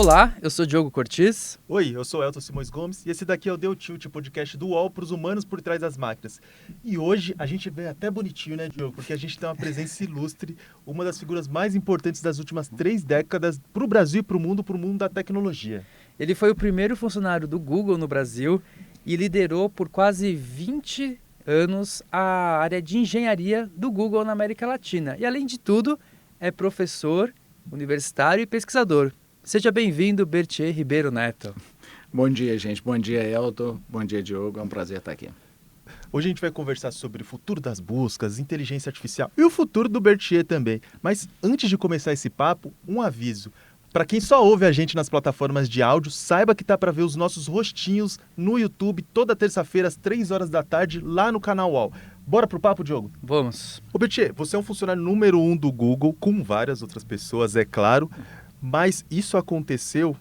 Olá, eu sou Diogo Cortis. Oi, eu sou Elton Simões Gomes e esse daqui é o Deu Tilt, podcast do UOL para os humanos por trás das máquinas. E hoje a gente vê até bonitinho, né, Diogo? Porque a gente tem uma presença ilustre, uma das figuras mais importantes das últimas 3 décadas para o Brasil e para o mundo da tecnologia. Ele foi o primeiro funcionário do Google no Brasil e liderou por quase 20 anos a área de engenharia do Google na América Latina. E além de tudo, é professor, universitário e pesquisador. Seja bem-vindo, Berthier Ribeiro Neto. Bom dia, gente. Bom dia, Elton. Bom dia, Diogo. É um prazer estar aqui. Hoje a gente vai conversar sobre o futuro das buscas, inteligência artificial e o futuro do Berthier também. Mas antes de começar esse papo, um aviso. Para quem só ouve a gente nas plataformas de áudio, saiba que tá para ver os nossos rostinhos no YouTube toda terça-feira às 3 horas da tarde lá no canal UOL. Bora pro papo, Diogo? Vamos. Ô Berthier, você é um funcionário número 1 do Google, com várias outras pessoas, é claro, mas isso aconteceu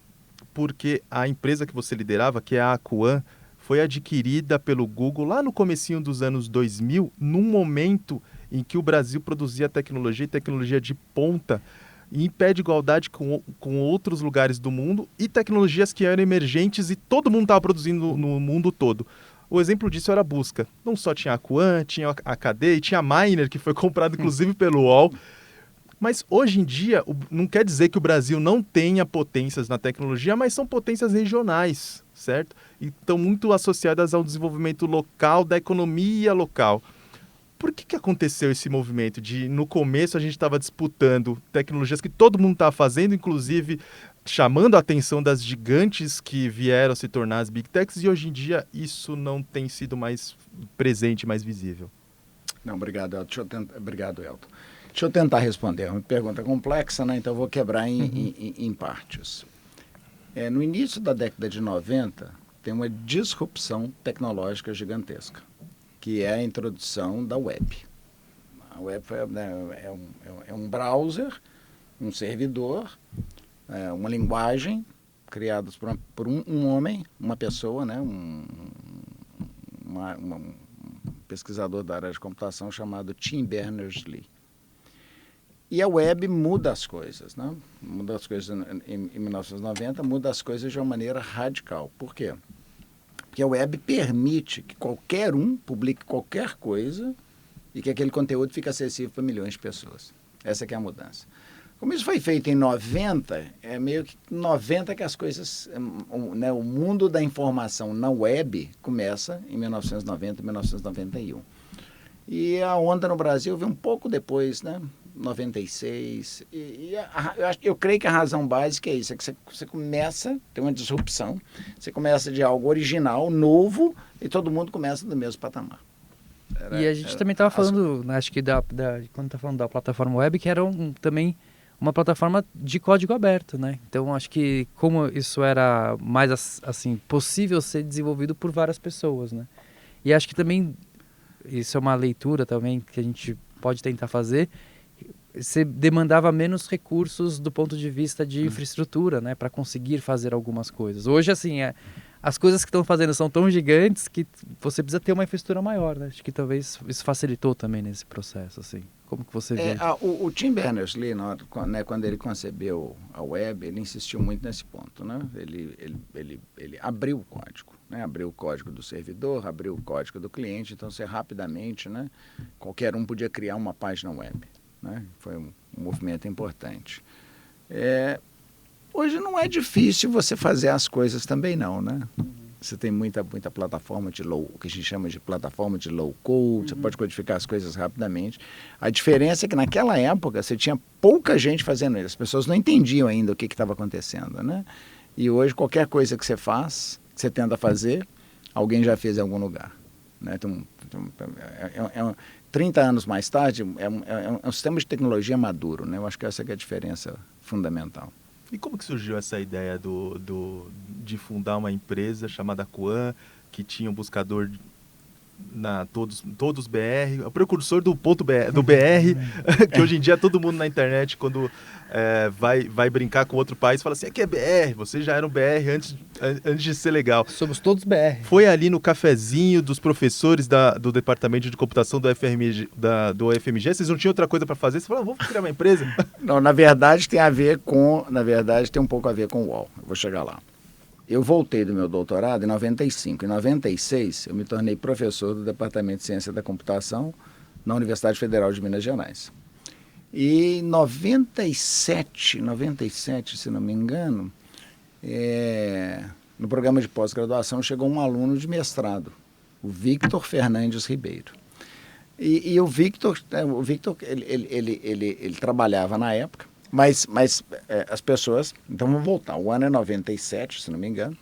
porque a empresa que você liderava, que é a Aquan, foi adquirida pelo Google lá no comecinho dos anos 2000, num momento em que o Brasil produzia tecnologia e tecnologia de ponta, em pé de igualdade com outros lugares do mundo e tecnologias que eram emergentes e todo mundo estava produzindo no mundo todo. O exemplo disso era a busca. Não só tinha a Aquan, tinha a KD e tinha a Miner, que foi comprado inclusive pelo UOL. Mas hoje em dia, não quer dizer que o Brasil não tenha potências na tecnologia, mas são potências regionais, certo? E estão muito associadas ao desenvolvimento local, da economia local. Por que aconteceu esse movimento de, no começo, a gente estava disputando tecnologias que todo mundo estava fazendo, inclusive chamando a atenção das gigantes que vieram se tornar as Big Techs, e hoje em dia isso não tem sido mais presente, mais visível? Não, obrigado, Elton. Obrigado, Elton. Deixa eu tentar responder. É uma pergunta complexa, né? Então eu vou quebrar em partes. No início da década de 90, tem uma disrupção tecnológica gigantesca, que é a introdução da web. A web é um browser, um servidor, uma linguagem criados por um homem, uma pessoa, né? um pesquisador da área de computação chamado Tim Berners-Lee. E a web muda as coisas, né? Muda as coisas em 1990, muda as coisas de uma maneira radical. Por quê? Porque a web permite que qualquer um publique qualquer coisa e que aquele conteúdo fique acessível para milhões de pessoas. Essa que é a mudança. Como isso foi feito em 90, é meio que 90 que as coisas, né, o mundo da informação na web começa em 1990, 1991. E a onda no Brasil veio um pouco depois, né? 96, eu creio que a razão básica é isso, é que você começa, tem uma disrupção, você começa de algo original, novo, e todo mundo começa do mesmo patamar. E a gente também estava falando, acho que quando está falando da plataforma web, que era também uma plataforma de código aberto, né? Então acho que como isso era mais assim possível ser desenvolvido por várias pessoas, né? E acho que também isso é uma leitura também que a gente pode tentar fazer. Você demandava menos recursos do ponto de vista de infraestrutura, né, para conseguir fazer algumas coisas. Hoje, assim, as coisas que estão fazendo são tão gigantes que você precisa ter uma infraestrutura maior, né? Acho que talvez isso facilitou também nesse processo, assim. Como que você vê? O Tim Berners-Lee, né, quando ele concebeu a web, ele insistiu muito nesse ponto, né? Ele abriu o código, né? Abriu o código do servidor, abriu o código do cliente, então você rapidamente, né, qualquer um podia criar uma página web. Né? Foi um movimento importante. Hoje não é difícil você fazer as coisas também não, né? Você tem muita plataforma o que a gente chama de plataforma de low code, você pode codificar as coisas rapidamente. A diferença é que naquela época você tinha pouca gente fazendo isso, as pessoas não entendiam ainda o que estava acontecendo, né? E hoje qualquer coisa que você faz, que você tenta fazer, alguém já fez em algum lugar. Né? 30 anos mais tarde, é um sistema de tecnologia maduro, né? Eu acho que essa que é a diferença fundamental. E como que surgiu essa ideia de fundar uma empresa chamada Aquan, que tinha um buscador todos BR, o precursor do do BR, que hoje em dia todo mundo na internet, quando vai brincar com outro país, fala assim, aqui é BR, vocês já eram BR antes de ser legal. Somos todos BR. Foi ali no cafezinho dos professores do Departamento de Computação do UFMG, vocês não tinham outra coisa para fazer? Você falou, vamos criar uma empresa? Não, na verdade tem um pouco a ver com o UOL, eu vou chegar lá. Eu voltei do meu doutorado em 95. Em 96, eu me tornei professor do Departamento de Ciência da Computação na Universidade Federal de Minas Gerais. E em 97, se não me engano, no programa de pós-graduação chegou um aluno de mestrado, o Victor Fernandes Ribeiro. E o Victor ele trabalhava na época, mas as pessoas, então vamos voltar, o ano é 97, se não me engano,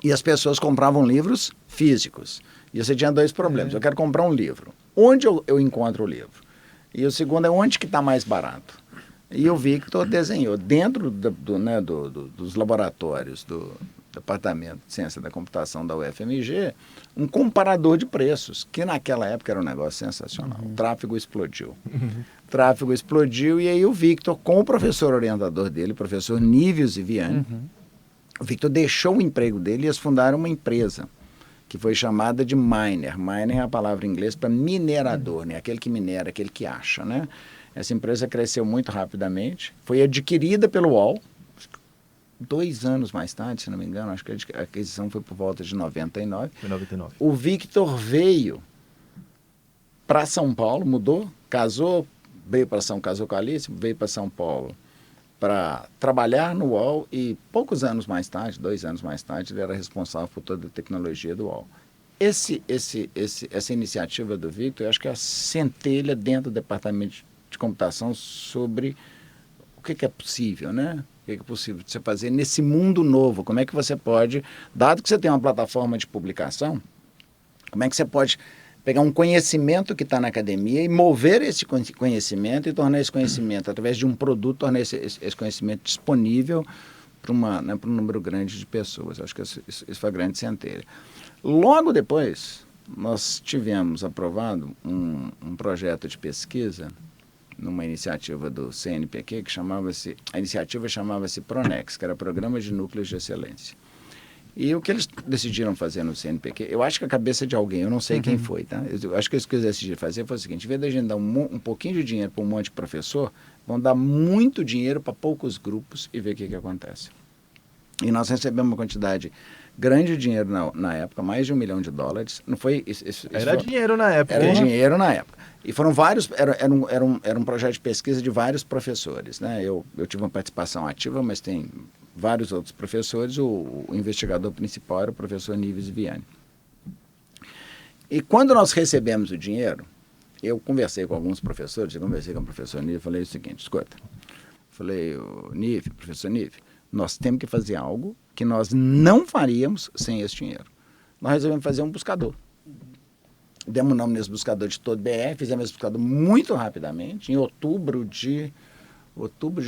e as pessoas compravam livros físicos. E você tinha dois problemas, eu quero comprar um livro, onde eu encontro o livro? E o segundo é onde que está mais barato? E o Victor desenhou dentro dos laboratórios do Departamento de Ciência da Computação da UFMG um comparador de preços, que naquela época era um negócio sensacional. O tráfego explodiu. Tráfego explodiu e aí o Victor, com o professor orientador dele, o professor Nívios Viviani, o Victor deixou o emprego dele e eles fundaram uma empresa que foi chamada de miner. Miner é a palavra em inglês para minerador, né? Aquele que minera, aquele que acha, né? Essa empresa cresceu muito rapidamente, foi adquirida pelo UOL, 2 anos mais tarde, se não me engano, acho que a aquisição foi por volta de 99. Foi 99. O Victor veio para São Paulo, mudou, casou, casou com a Alice, veio para São Paulo para trabalhar no UOL e poucos anos mais tarde, 2 anos mais tarde, ele era responsável por toda a tecnologia do UOL. Essa iniciativa do Victor, eu acho que é a centelha dentro do departamento de computação sobre o que é possível, né? O que é possível de você fazer nesse mundo novo? Como é que você pode, dado que você tem uma plataforma de publicação, como é que você pode pegar um conhecimento que está na academia e mover esse conhecimento e tornar esse conhecimento, através de um produto, tornar esse conhecimento disponível para um número grande de pessoas. Acho que isso foi a grande centelha. Logo depois, nós tivemos aprovado um projeto de pesquisa numa iniciativa do CNPq, a iniciativa chamava-se PRONEX, que era Programa de Núcleos de Excelência. E o que eles decidiram fazer no CNPq, eu acho que a cabeça de alguém, eu não sei quem foi, tá? Eu acho que o que eles decidiram fazer foi o seguinte, em vez de a gente dar um pouquinho de dinheiro para um monte de professor, vão dar muito dinheiro para poucos grupos e ver o que acontece. E nós recebemos uma quantidade grande de dinheiro na época, mais de $1 milhão. Não foi... Era dinheiro na época. Era dinheiro na época. E foram vários... Era um projeto de pesquisa de vários professores, né? Eu tive uma participação ativa, mas tem vários outros professores. O investigador principal era o professor Nívios Viviani. E quando nós recebemos o dinheiro, eu conversei com alguns professores, eu conversei com o professor Nívios e falei o seguinte, escuta, falei, professor Nívios, nós temos que fazer algo que nós não faríamos sem esse dinheiro. Nós resolvemos fazer um buscador. Demos o nome nesse buscador de todo BR, fizemos esse buscador muito rapidamente. Em outubro de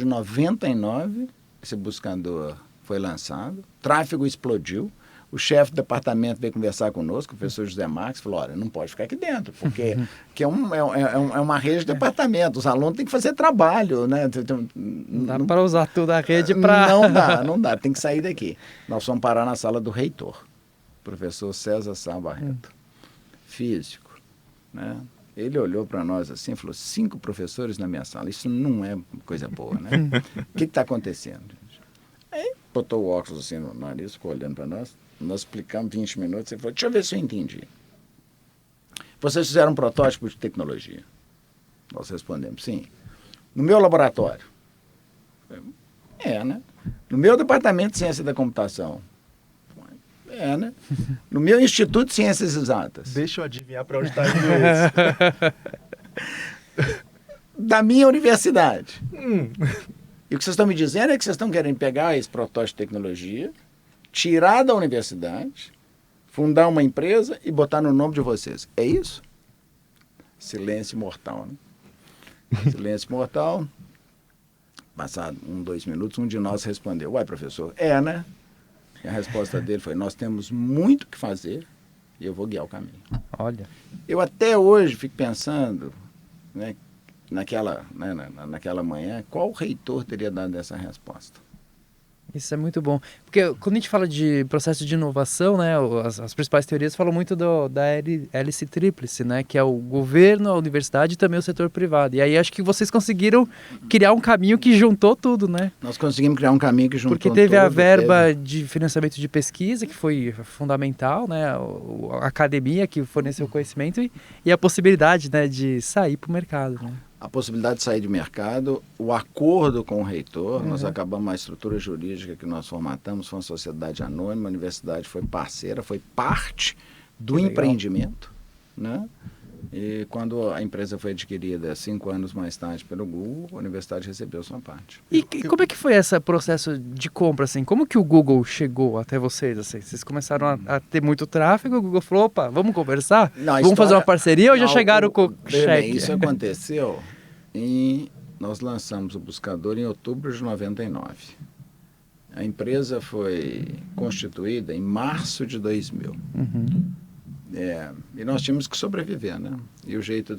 99, esse buscador foi lançado. Tráfego explodiu. O chefe do departamento veio conversar conosco, o professor José Marques, falou, olha, não pode ficar aqui dentro, porque é uma rede de departamento, os alunos têm que fazer trabalho, né? Não dá para usar toda a rede para... Não dá, tem que sair daqui. Nós fomos parar na sala do reitor, professor César Sá Barreto, físico, né? Ele olhou para nós assim e falou, 5 professores na minha sala, isso não é coisa boa, né? O que está acontecendo? Aí botou o óculos assim no nariz, ficou olhando para nós. Nós explicamos 20 minutos, ele falou, deixa eu ver se eu entendi. Vocês fizeram um protótipo de tecnologia? Nós respondemos, sim. No meu laboratório? Né? No meu departamento de ciência da computação? Né? No meu Instituto de Ciências Exatas? Deixa eu adivinhar para onde está indo isso. Da minha universidade? E o que vocês estão me dizendo é que vocês estão querendo pegar esse protótipo de tecnologia, tirar da universidade, fundar uma empresa e botar no nome de vocês. É isso? Silêncio mortal, né? Silêncio mortal. Passado 2 minutos, um de nós respondeu, uai, professor, né? E a resposta dele foi, nós temos muito o que fazer e eu vou guiar o caminho. Olha. Eu até hoje fico pensando, né, naquela manhã, qual reitor teria dado essa resposta? Isso é muito bom. Porque quando a gente fala de processo de inovação, né, as principais teorias falam muito da hélice tríplice, né, que é o governo, a universidade e também o setor privado. E aí acho que vocês conseguiram criar um caminho que juntou tudo, né? Nós conseguimos criar um caminho que juntou Porque teve a tudo, verba de financiamento de pesquisa, que foi fundamental, né, a academia que forneceu conhecimento e a possibilidade, né, de sair para o mercado, né? A possibilidade de sair de mercado, o acordo com o reitor, nós acabamos a estrutura jurídica que nós formatamos, foi uma sociedade anônima, a universidade foi parceira, foi parte do empreendimento, né? E quando a empresa foi adquirida 5 anos mais tarde pelo Google, a universidade recebeu sua parte. E como é que foi esse processo de compra, assim? Como que o Google chegou até vocês, assim? Vocês começaram a ter muito tráfego, o Google falou, opa, vamos conversar? Vamos fazer uma parceria ou já chegaram com o cheque? Isso aconteceu nós lançamos o buscador em outubro de 99. A empresa foi constituída em março de 2000. E nós tínhamos que sobreviver, né? E o jeito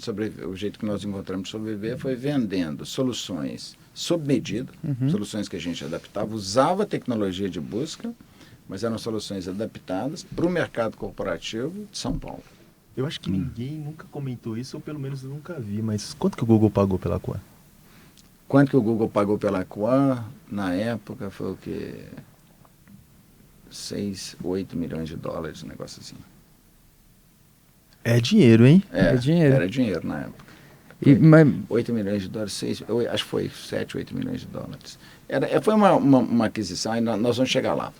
que nós encontramos de sobreviver foi vendendo soluções sob medida, soluções que a gente adaptava, usava tecnologia de busca, mas eram soluções adaptadas para o mercado corporativo de São Paulo. Eu acho que ninguém nunca comentou isso, ou pelo menos eu nunca vi, mas quanto que o Google pagou pela Quan? Quanto que o Google pagou pela Quan, na época, foi o quê? 6, 8 milhões de dólares, um negócio assim. É dinheiro, hein? É dinheiro. Era dinheiro na época. 8 milhões de dólares, acho que foi 7, 8 milhões de dólares. Foi uma aquisição, e nós vamos chegar lá.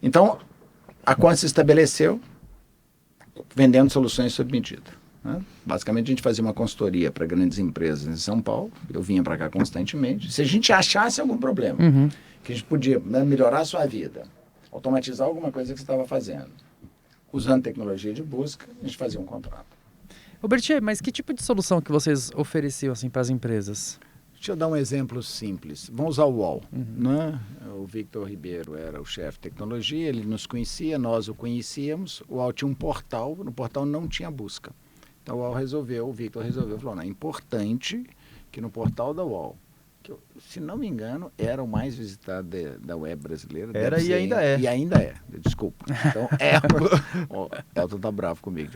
Então, a Quan se estabeleceu vendendo soluções sob medida, né? Basicamente, a gente fazia uma consultoria para grandes empresas em São Paulo. Eu vinha para cá constantemente. Se a gente achasse algum problema, que a gente podia, né, melhorar a sua vida, automatizar alguma coisa que você estava fazendo, usando tecnologia de busca, a gente fazia um contrato. Bertier, mas que tipo de solução que vocês ofereciam assim, para as empresas? Deixa eu dar um exemplo simples. Vamos usar o UOL. Né? O Victor Ribeiro era o chefe de tecnologia, ele nos conhecia, nós o conhecíamos. O UOL tinha um portal, no portal não tinha busca. Então o Victor resolveu, falou, não, é importante que no portal da UOL, que se não me engano, era o mais visitado da web brasileira. Era e ainda é. E ainda é, desculpa. Então, o Elton tá bravo comigo.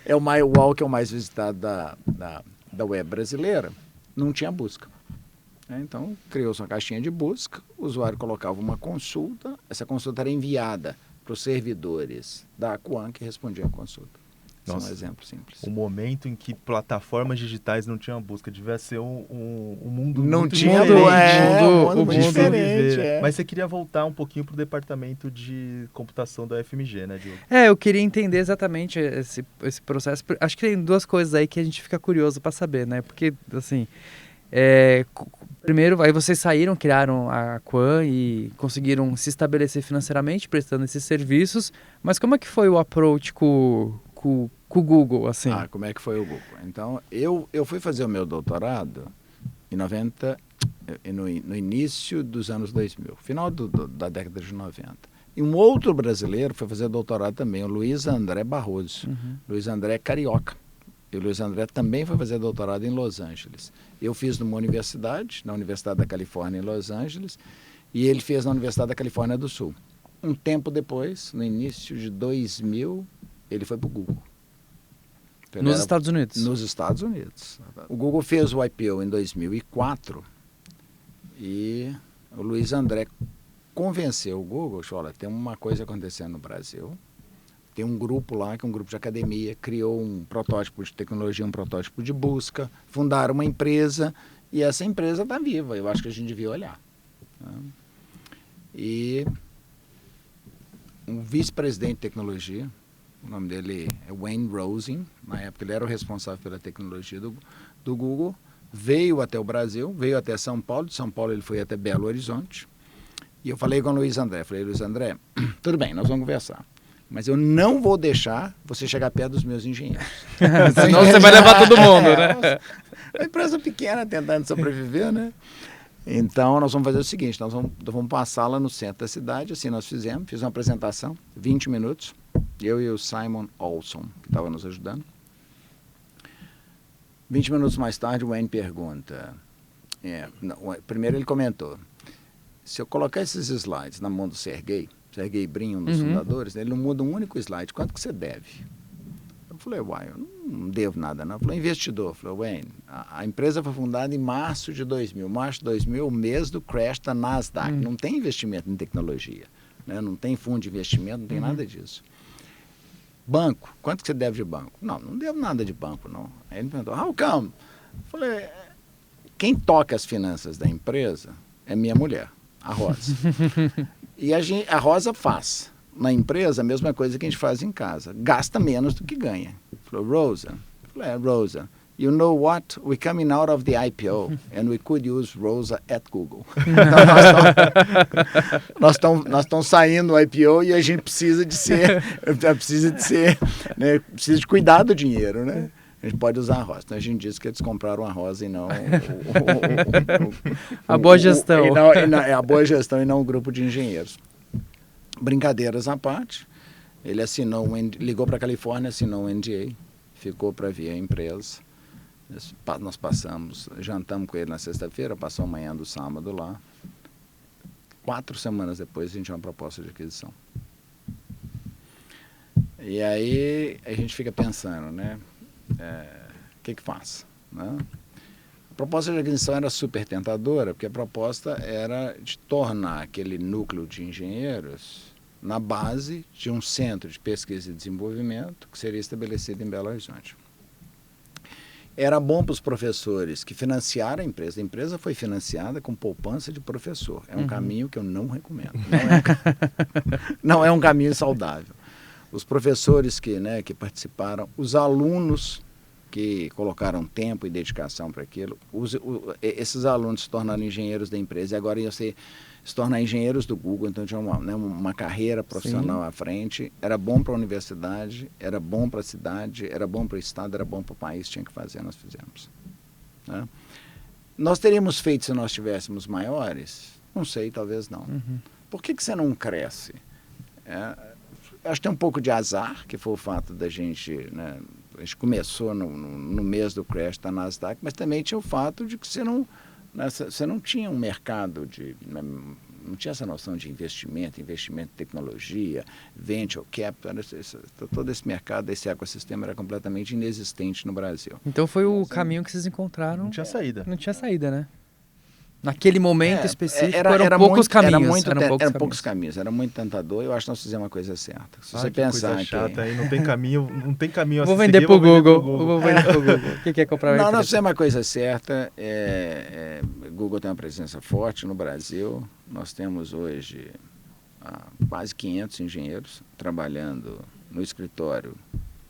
O UOL que é o mais visitado da web brasileira, não tinha busca. Então, criou-se uma caixinha de busca, o usuário colocava uma consulta, essa consulta era enviada para os servidores da Quan que respondiam a consulta. Nossa, é um exemplo simples. O momento em que plataformas digitais não tinham busca devia ser um mundo não muito tinha diferente. Um mundo diferente. Mas você queria voltar um pouquinho para o departamento de computação da UFMG, né, Diogo? Eu queria entender exatamente esse processo. Acho que tem duas coisas aí que a gente fica curioso para saber, né? Porque, assim, primeiro, aí vocês saíram, criaram a Quan e conseguiram se estabelecer financeiramente prestando esses serviços, mas como é que foi o approach com o Google, assim? Como é que foi o Google? Então, eu fui fazer o meu doutorado em 90, no início dos anos 2000, final da década de 90. E um outro brasileiro foi fazer doutorado também, o Luiz André Barroso. Luiz André é carioca. E o Luiz André também foi fazer doutorado em Los Angeles. Eu fiz numa universidade, na Universidade da Califórnia, em Los Angeles, e ele fez na Universidade da Califórnia do Sul. Um tempo depois, no início de 2000, ele foi para o Google. Então, nos Estados Unidos? Nos Estados Unidos. O Google fez o IPO em 2004 e o Luiz André convenceu o Google, olha, tem uma coisa acontecendo no Brasil, tem um grupo lá, que é um grupo de academia, criou um protótipo de tecnologia, um protótipo de busca, fundaram uma empresa e essa empresa está viva, eu acho que a gente devia olhar. E um vice-presidente de tecnologia, o nome dele é Wayne Rosen, na época ele era o responsável pela tecnologia do Google, veio até o Brasil, veio até São Paulo, de São Paulo ele foi até Belo Horizonte, e eu falei com o Luiz André, Luiz André, tudo bem, nós vamos conversar, mas eu não vou deixar você chegar perto dos meus engenheiros. Senão você vai levar todo mundo, né? Uma empresa pequena tentando sobreviver, né? Então, nós vamos fazer o seguinte, nós vamos passar lá no centro da cidade, assim nós fiz uma apresentação, 20 minutos, Eu e o Simon Olson, que estava nos ajudando. 20 minutos mais tarde, o Wayne pergunta... primeiro ele comentou, se eu colocar esses slides na mão do Sergey Brin, um dos fundadores, ele não muda um único slide, quanto que você deve? Eu falei, eu não devo nada não. Ele falou, investidor. Eu falei, Wayne, a empresa foi fundada em março de 2000. Março de 2000 é o mês do crash da Nasdaq. Não tem investimento em tecnologia, né? Não tem fundo de investimento, não tem nada disso. Banco, quanto que você deve de banco? Não devo nada de banco, não. Aí ele me perguntou, how come? Eu falei, quem toca as finanças da empresa é minha mulher, a Rosa. E a Rosa faz na empresa a mesma coisa que a gente faz em casa. Gasta menos do que ganha. Falou, Rosa. Falei, Rosa, you know what? We're coming out of the IPO and we could use Rosa at Google. Então, nós estamos saindo do IPO e a gente precisa de cuidar do dinheiro, né? A gente pode usar a Rosa. Então a gente disse que eles compraram a Rosa e não a boa gestão. A boa gestão e não o grupo de engenheiros. Brincadeiras à parte, ele ligou para a Califórnia, assinou um NDA, ficou para vir a empresa. Nós jantamos com ele na sexta-feira, passou a manhã do sábado lá. 4 semanas depois a gente tinha uma proposta de aquisição. E aí a gente fica pensando, né? O que faz? Né? A proposta de aquisição era super tentadora, porque a proposta era de tornar aquele núcleo de engenheiros na base de um centro de pesquisa e desenvolvimento que seria estabelecido em Belo Horizonte. Era bom para os professores que financiaram a empresa. A empresa foi financiada com poupança de professor. É um caminho que eu não recomendo. Não é um caminho saudável. Os professores que participaram, os alunos que colocaram tempo e dedicação para aquilo, esses alunos se tornaram engenheiros da empresa e agora iam se tornar engenheiros do Google, então tinha uma carreira profissional à frente. Era bom para a universidade, era bom para a cidade, era bom para o estado, era bom para o país, tinha que fazer, nós fizemos. Né? Nós teríamos feito se nós tivéssemos maiores? Não sei, talvez não. Por que você não cresce? Acho que tem um pouco de azar, que foi o fato da gente... Né, a gente começou no mês do crash da Nasdaq, mas também tinha o fato de que você não tinha um mercado não tinha essa noção de investimento em tecnologia, venture capital, todo esse mercado, esse ecossistema era completamente inexistente no Brasil. Então foi o caminho que vocês encontraram. Não tinha saída. Não tinha saída, né? Naquele momento específico eram poucos caminhos. Eram poucos caminhos, era muito tentador. Eu acho que nós fizemos uma coisa certa. Se você pensar coisa chata, aí não tem caminho. Vou vender para o Google. Vou vender para o Google. O que quer comprar? Não, nós fizemos uma coisa certa. Google tem uma presença forte no Brasil. Nós temos hoje quase 500 engenheiros trabalhando no escritório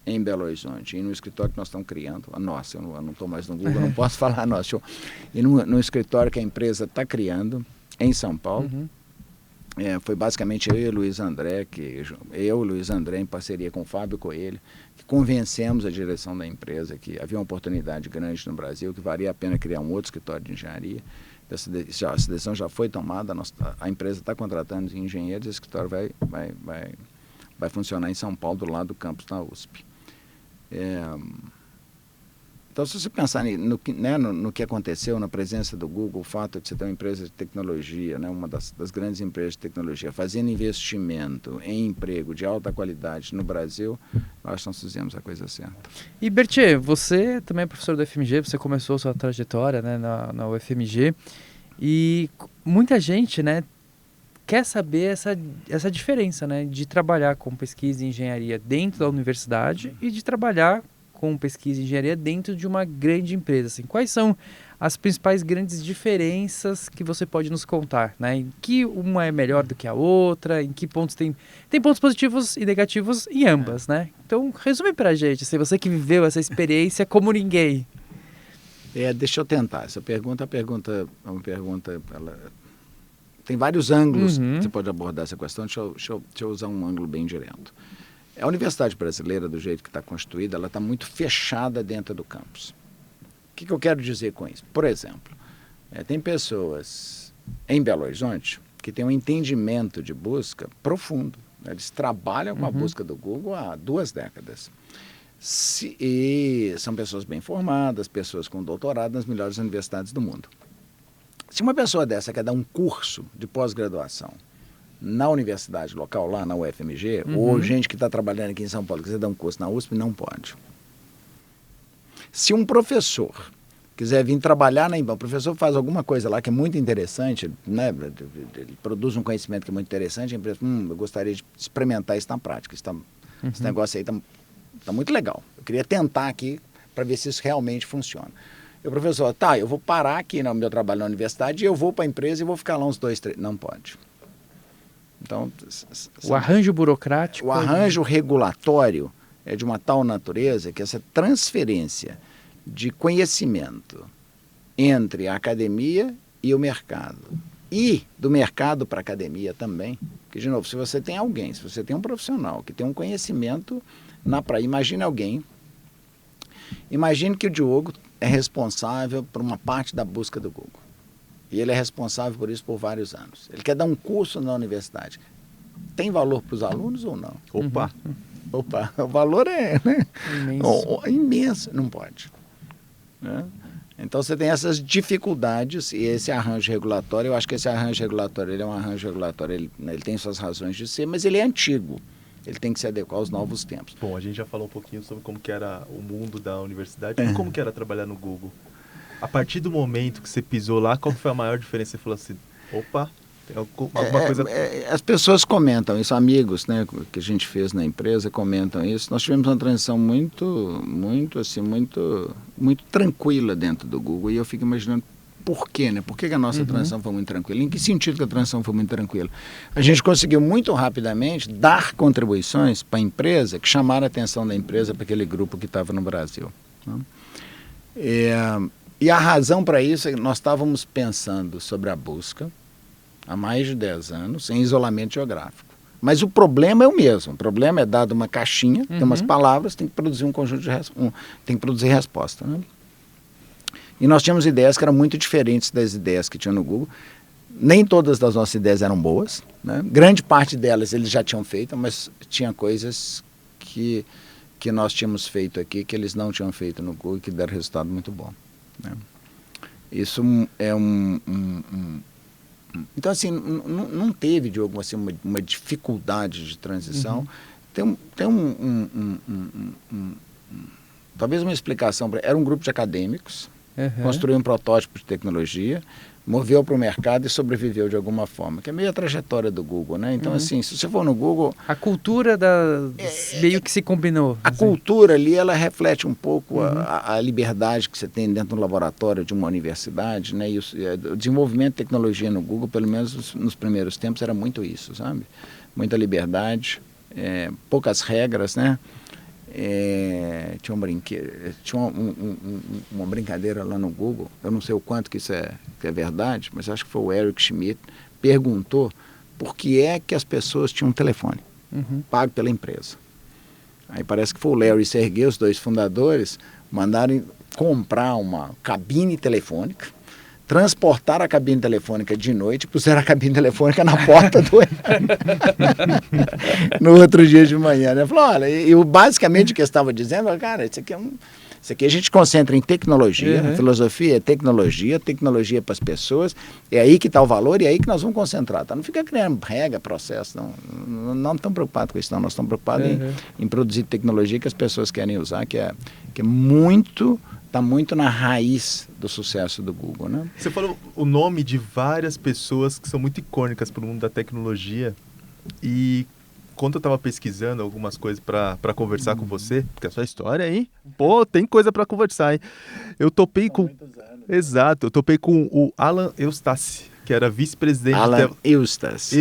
em Belo Horizonte, e no escritório que nós estamos criando, eu não estou mais no Google, não posso falar nosso, e no escritório que a empresa está criando em São Paulo. Foi basicamente eu e o Luiz André, em parceria com o Fábio Coelho, que convencemos a direção da empresa que havia uma oportunidade grande no Brasil, que valia a pena criar um outro escritório de engenharia. Essa decisão já foi tomada, a empresa está contratando engenheiros, e o escritório vai funcionar em São Paulo, do lado do campus da USP. Então, se você pensar no que aconteceu, na presença do Google, o fato de você ter uma empresa de tecnologia, né, uma das grandes empresas de tecnologia, fazendo investimento em emprego de alta qualidade no Brasil, eu acho que nós fizemos a coisa certa. E, Berthier, você também é professor do FMG, você começou sua trajetória, né, na UFMG, e muita gente, né, quer saber essa diferença, né, de trabalhar com pesquisa e engenharia dentro da universidade e de trabalhar com pesquisa e engenharia dentro de uma grande empresa. Assim, quais são as principais grandes diferenças que você pode nos contar? Né? Em que uma é melhor do que a outra? Em que pontos tem pontos positivos e negativos em ambas, né? Então, resume pra gente, assim, você que viveu essa experiência como ninguém. Deixa eu tentar. Essa pergunta é uma pergunta... Tem vários ângulos que você pode abordar essa questão. Deixa eu usar um ângulo bem direto. A Universidade Brasileira, do jeito que está constituída, ela está muito fechada dentro do campus. O que eu quero dizer com isso? Por exemplo, tem pessoas em Belo Horizonte que têm um entendimento de busca profundo. Eles trabalham com a busca do Google há 2 décadas. E são pessoas bem formadas, pessoas com doutorado nas melhores universidades do mundo. Se uma pessoa dessa quer dar um curso de pós-graduação na universidade local, lá na UFMG, ou gente que está trabalhando aqui em São Paulo quiser dar um curso na USP, não pode. Se um professor quiser vir trabalhar na Embã, o professor faz alguma coisa lá que é muito interessante, né? Ele produz um conhecimento que é muito interessante, a empresa, eu gostaria de experimentar isso na prática, esse negócio aí está muito legal. Eu queria tentar aqui para ver se isso realmente funciona. E o professor, eu vou parar aqui no meu trabalho na universidade e eu vou para a empresa e vou ficar lá uns 2, 3... Não pode. Então, o arranjo burocrático... O arranjo regulatório é de uma tal natureza que essa transferência de conhecimento entre a academia e o mercado, e do mercado para a academia também, porque, de novo, se você tem alguém, se você tem um profissional que tem um conhecimento na praia, imagine que o Diogo é responsável por uma parte da busca do Google, e ele é responsável por isso por vários anos. Ele quer dar um curso na universidade. Tem valor para os alunos ou não? Opa, o valor é, né? Imenso. Imenso, não pode. Né? Então você tem essas dificuldades e esse arranjo regulatório, eu acho que esse arranjo regulatório, ele é um arranjo regulatório, ele tem suas razões de ser, mas ele é antigo, ele tem que se adequar aos novos tempos. Bom, a gente já falou um pouquinho sobre como que era o mundo da universidade e como que era trabalhar no Google. A partir do momento que você pisou lá, qual foi a maior diferença? Você falou assim, opa, tem alguma coisa... As pessoas comentam isso, amigos, né, que a gente fez na empresa comentam isso. Nós tivemos uma transição muito tranquila dentro do Google e eu fico imaginando por quê, né? Por que a nossa transição foi muito tranquila? Em que sentido que a transição foi muito tranquila? A gente conseguiu muito rapidamente dar contribuições para a empresa que chamaram a atenção da empresa para aquele grupo que estava no Brasil. Né? E a razão para isso é que nós estávamos pensando sobre a busca há mais de 10 anos em isolamento geográfico. Mas o problema é o mesmo. O problema é dado uma caixinha, tem umas palavras, tem que produzir um conjunto de tem que produzir resposta. Né? E nós tínhamos ideias que eram muito diferentes das ideias que tinha no Google. Nem todas das nossas ideias eram boas. Né? Grande parte delas eles já tinham feito, mas tinha coisas que nós tínhamos feito aqui que eles não tinham feito no Google e que deram resultado muito bom. Né? Isso é Então, assim, não teve, Diogo, assim, uma dificuldade de transição. Talvez uma explicação. Era um grupo de acadêmicos, construiu um protótipo de tecnologia, moveu para o mercado e sobreviveu de alguma forma, que é meio a trajetória do Google, né? Então, assim, se você for no Google... A cultura meio que se combinou. A cultura ali, ela reflete um pouco a liberdade que você tem dentro do laboratório de uma universidade, né? E o desenvolvimento de tecnologia no Google, pelo menos nos primeiros tempos, era muito isso, sabe? Muita liberdade, poucas regras, né? Tinha uma brincadeira lá no Google, eu não sei o quanto que isso é verdade, mas acho que foi o Eric Schmidt, perguntou por que é que as pessoas tinham um telefone pago pela empresa. Aí parece que foi o Larry Sergey, os 2 fundadores, mandaram comprar uma cabine telefônica, transportar a cabine telefônica de noite e puseram a cabine telefônica na porta do no outro dia de manhã. Né? Falou, olha, basicamente o que eu estava dizendo, cara, isso aqui a gente concentra em tecnologia, a filosofia é tecnologia para as pessoas, é aí que está o valor e é aí que nós vamos concentrar. Tá? Não fica criando regra, processo, não estamos preocupados com isso, não. Nós estamos preocupados em produzir tecnologia que as pessoas querem usar, que é muito... Está muito na raiz do sucesso do Google, né? Você falou o nome de várias pessoas que são muito icônicas para o mundo da tecnologia e quando eu estava pesquisando algumas coisas para conversar com você, porque a sua história aí, tem coisa para conversar, hein? Eu topei com... Exato, eu topei com o Alan Eustace, que era vice-presidente... Eustace,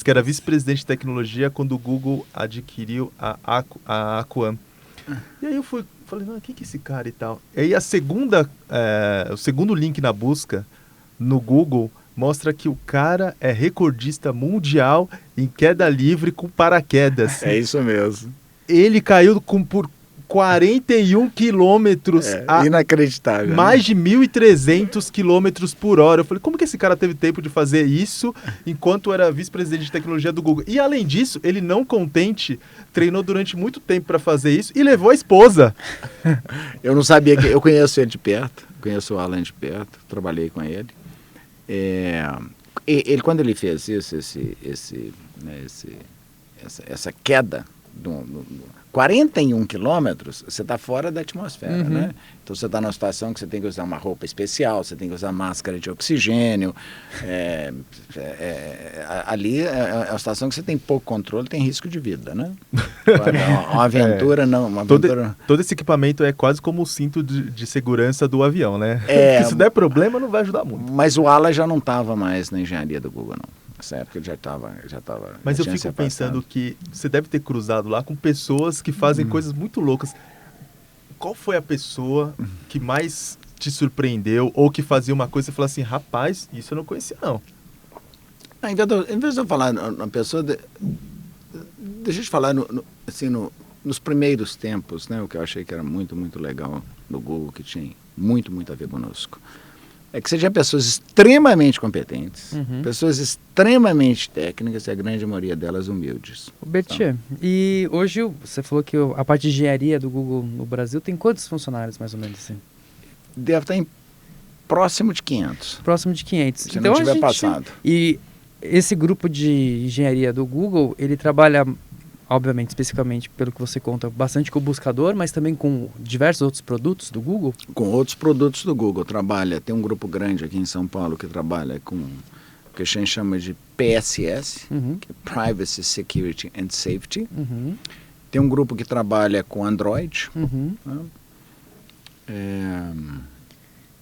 que era vice-presidente de tecnologia quando o Google adquiriu a Aquan. E aí eu falei, quem que é esse cara e tal? E aí o segundo link na busca no Google mostra que o cara é recordista mundial em queda livre com paraquedas. É isso mesmo. Ele caiu 41 quilômetros inacreditável. Mais de 1.300 quilômetros por hora. Eu falei, como que esse cara teve tempo de fazer isso enquanto era vice-presidente de tecnologia do Google? E além disso, ele não contente, treinou durante muito tempo para fazer isso e levou a esposa. Eu não sabia eu conheço ele de perto, conheço o Alan de perto, trabalhei com ele. Ele quando ele fez isso, essa queda, 41 quilômetros, você está fora da atmosfera, né? Então você está numa situação que você tem que usar uma roupa especial, você tem que usar máscara de oxigênio. Ali é uma situação que você tem pouco controle, tem risco de vida, né? Uma aventura, Todo esse equipamento é quase como o cinto de segurança do avião, né? Se der problema, não vai ajudar muito. Mas o Alan já não estava mais na engenharia do Google, não. Nessa época ele já estava. Mas eu fico pensando que você deve ter cruzado lá com pessoas que fazem coisas muito loucas. Qual foi a pessoa que mais te surpreendeu ou que fazia uma coisa e você falou assim, rapaz, isso eu não conhecia não? Em vez de eu falar na pessoa, deixa eu te falar nos primeiros tempos, né, o que eu achei que era muito, muito legal no Google, que tinha muito, muito a ver conosco. É que você tinha pessoas extremamente competentes, pessoas extremamente técnicas e a grande maioria delas humildes. Bertier, e hoje você falou que a parte de engenharia do Google no Brasil tem quantos funcionários, mais ou menos assim? Deve estar próximo de 500. Próximo de 500. Se então, não tiver passado. E esse grupo de engenharia do Google, ele trabalha, obviamente, especificamente, pelo que você conta, bastante com o buscador, mas também com diversos outros produtos do Google? Com outros produtos do Google. Tem um grupo grande aqui em São Paulo que trabalha com o que a gente chama de PSS, que é Privacy, Security and Safety. Tem um grupo que trabalha com Android. Né?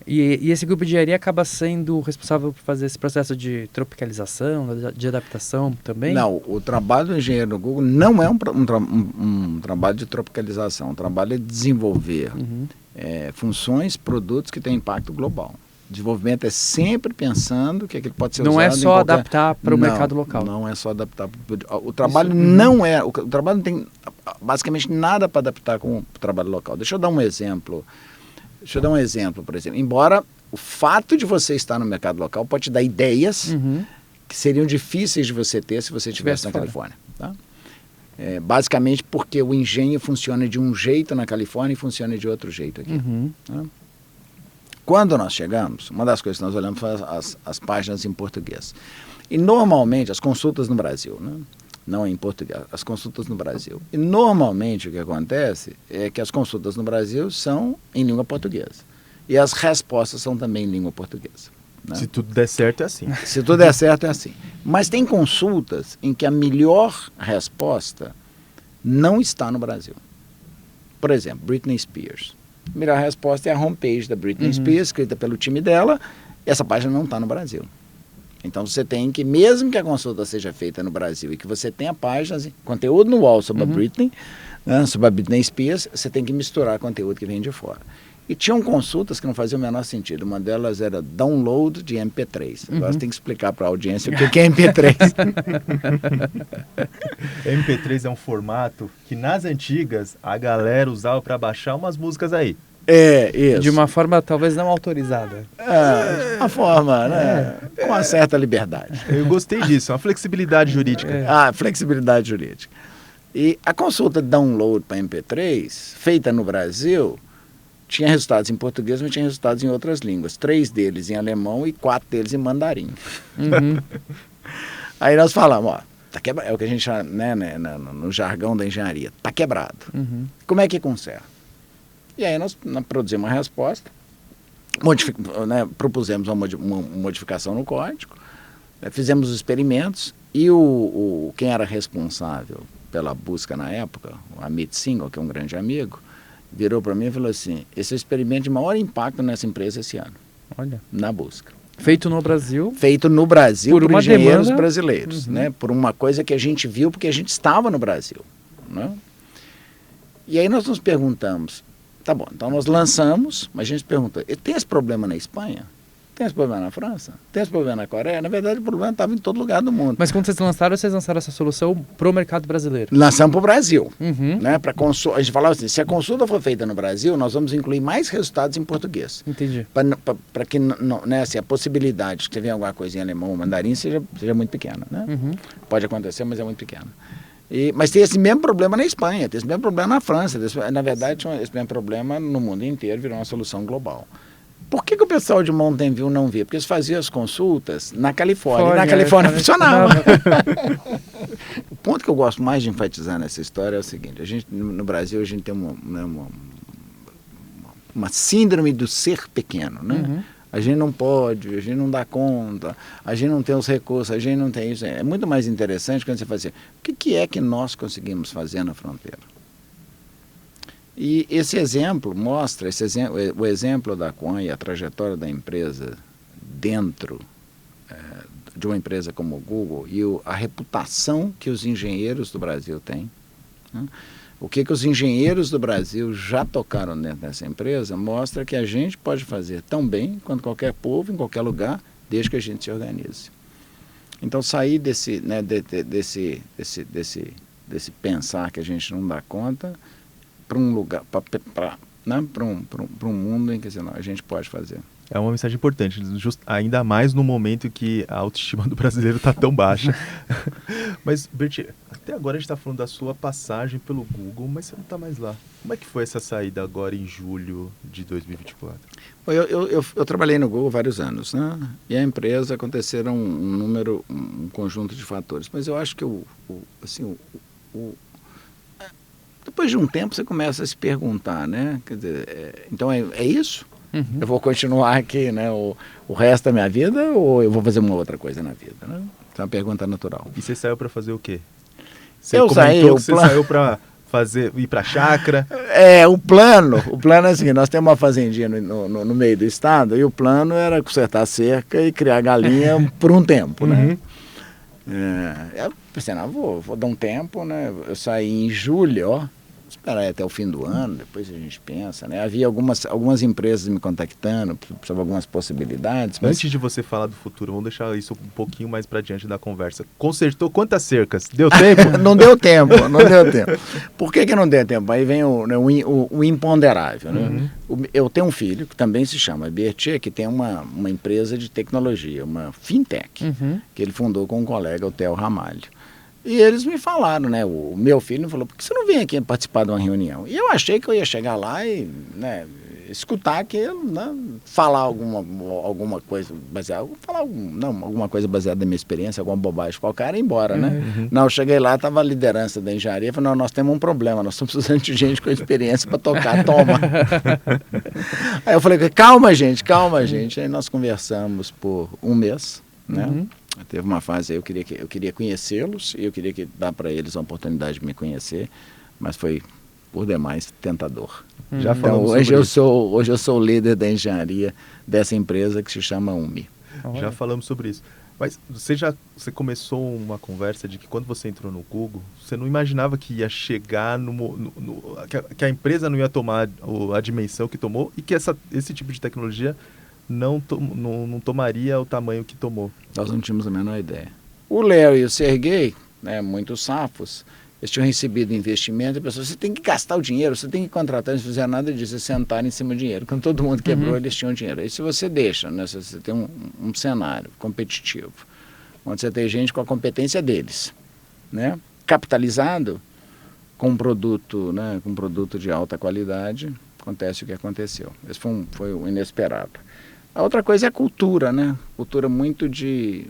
E esse grupo de engenharia acaba sendo responsável por fazer esse processo de tropicalização, de adaptação também? Não, o trabalho do engenheiro do Google não é um trabalho de tropicalização, um trabalho de desenvolver funções, produtos que têm impacto global. Desenvolvimento é sempre pensando que aquilo pode ser usado. Não é só adaptar para o mercado local. Não é só adaptar. O trabalho não é. O trabalho não tem basicamente nada para adaptar com o trabalho local. Deixa eu dar um exemplo. Por exemplo. Embora o fato de você estar no mercado local pode te dar ideias que seriam difíceis de você ter se você estivesse na Califórnia. Tá? Basicamente porque o engenho funciona de um jeito na Califórnia e funciona de outro jeito aqui. Tá? Quando nós chegamos, uma das coisas que nós olhamos foi as páginas em português. E normalmente, as consultas no Brasil, né? Não em português, as consultas no Brasil. E normalmente o que acontece é que as consultas no Brasil são em língua portuguesa. E as respostas são também em língua portuguesa. Né? Se tudo der certo é assim. Se tudo der certo é assim. Mas tem consultas em que a melhor resposta não está no Brasil. Por exemplo, Britney Spears. A melhor resposta é a homepage da Britney Spears, escrita pelo time dela. Essa página não está no Brasil. Então você tem que, mesmo que a consulta seja feita no Brasil e que você tenha páginas, conteúdo no UOL sobre a Britney, né, sobre a Britney Spears, você tem que misturar conteúdo que vem de fora. E tinham consultas que não faziam o menor sentido. Uma delas era download de MP3. Agora você tem que explicar para a audiência o que é MP3. MP3 é um formato que nas antigas a galera usava para baixar umas músicas aí. Isso. De uma forma talvez não autorizada. Uma forma, né? Com uma certa liberdade. Eu gostei disso, uma flexibilidade jurídica. Flexibilidade jurídica. E a consulta download para MP3, feita no Brasil, tinha resultados em português, mas tinha resultados em outras línguas. 3 deles em alemão e 4 deles em mandarim. Aí nós falamos, tá quebrado, é o que a gente chama, né, no jargão da engenharia, tá quebrado. Como é que conserta? E aí nós produzimos uma resposta, propusemos uma modificação no código, fizemos os experimentos e quem era responsável pela busca na época, o Amit Singhal, que é um grande amigo, virou para mim e falou assim, esse é o experimento de maior impacto nessa empresa esse ano. Olha. Na busca. Feito no Brasil. Feito no Brasil por engenheiros demanda brasileiros, né? Por uma coisa que a gente viu porque a gente estava no Brasil. Né? E aí nós nos perguntamos, tá bom, então nós lançamos, mas a gente pergunta, tem esse problema na Espanha? Tem esse problema na França? Tem esse problema na Coreia? Na verdade, o problema estava em todo lugar do mundo. Mas quando vocês lançaram essa solução para o mercado brasileiro? Lançamos para o Brasil. Uhum. Né? A gente falava assim, se a consulta for feita no Brasil, nós vamos incluir mais resultados em português. Entendi. Para que né, assim, a possibilidade de que você venha alguma coisa em alemão ou mandarim seja muito pequena. Né? Uhum. Pode acontecer, mas é muito pequena. Mas tem esse mesmo problema na Espanha, tem esse mesmo problema na França. Na verdade, esse mesmo problema no mundo inteiro virou uma solução global. Por que o pessoal de Mountain View não via? Porque eles faziam as consultas na Califórnia. E na Califórnia funcionava. O ponto que eu gosto mais de enfatizar nessa história é o seguinte. No Brasil, a gente tem uma síndrome do ser pequeno. Né? Uhum. A gente não pode, a gente não dá conta, a gente não tem os recursos, a gente não tem isso. É muito mais interessante quando você fala assim, o que é que nós conseguimos fazer na fronteira? E esse exemplo mostra, o exemplo da Quan e a trajetória da empresa dentro de uma empresa como o Google e a reputação que os engenheiros do Brasil têm, né? O que os engenheiros do Brasil já tocaram dentro dessa empresa mostra que a gente pode fazer tão bem quanto qualquer povo, em qualquer lugar, desde que a gente se organize. Então, sair desse pensar que a gente não dá conta para um lugar, para um mundo em que a gente pode fazer. É uma mensagem importante, ainda mais no momento em que a autoestima do brasileiro está tão baixa. Mas, Bert, até agora a gente está falando da sua passagem pelo Google, mas você não está mais lá. Como é que foi essa saída agora em julho de 2024? Eu trabalhei no Google vários anos, né? E a empresa aconteceram um conjunto de fatores. Mas eu acho que depois de um tempo você começa a se perguntar, né? Quer dizer, então é isso? Uhum. Eu vou continuar aqui, né, o resto da minha vida ou eu vou fazer uma outra coisa na vida, né? Então é uma pergunta natural. E você saiu para fazer o quê? Você saiu para ir para a chácara? O plano é assim, nós temos uma fazendinha no meio do estado e o plano era consertar a cerca e criar galinha por um tempo, né? Eu pensei, vou dar um tempo, né? Eu saí em julho, esperar até o fim do ano, depois a gente pensa, né? Havia algumas empresas me contactando sobre algumas possibilidades. Mas... Antes de você falar do futuro, vamos deixar isso um pouquinho mais para diante da conversa. Consertou quantas cercas? Deu tempo? Não deu tempo. Por que não deu tempo? Aí vem o imponderável, né? Eu tenho um filho que também se chama Bertier, que tem uma empresa de tecnologia, uma fintech, que ele fundou com um colega, o Theo Ramalho. E eles me falaram, né? O meu filho me falou, por que você não vem aqui participar de uma reunião? E eu achei que eu ia chegar lá e, né, escutar aquilo, né, falar alguma coisa baseada, alguma coisa baseada na minha experiência, alguma bobagem qualquer, e ir embora, né? Não, eu cheguei lá, estava a liderança da engenharia, falei, não, nós temos um problema, nós estamos precisando de gente com experiência para tocar, toma. Aí eu falei, calma gente, aí nós conversamos por um mês, né? Teve uma fase aí, eu queria conhecê-los e eu queria dar para eles a oportunidade de me conhecer, mas foi por demais tentador. Já falamos hoje eu sou o líder da engenharia dessa empresa que se chama UMI. Já falamos sobre isso. Mas você começou uma conversa de que quando você entrou no Google, você não imaginava que ia chegar que a empresa não ia tomar a dimensão que tomou e que esse tipo de tecnologia não tomaria o tamanho que tomou. Nós não tínhamos a menor ideia. O Léo e o Sergei, né, muito safos, eles tinham recebido investimento e a pessoa, você tem que gastar o dinheiro, você tem que contratar, eles não fizeram nada disso, sentaram em cima do dinheiro. Quando todo mundo quebrou, eles tinham dinheiro. Aí se você deixa, né, se você tem um cenário competitivo, onde você tem gente com a competência deles, né, capitalizado com um produto, né, com um produto de alta qualidade, acontece o que aconteceu. Esse foi o inesperado. A outra coisa é a cultura, né? Cultura muito de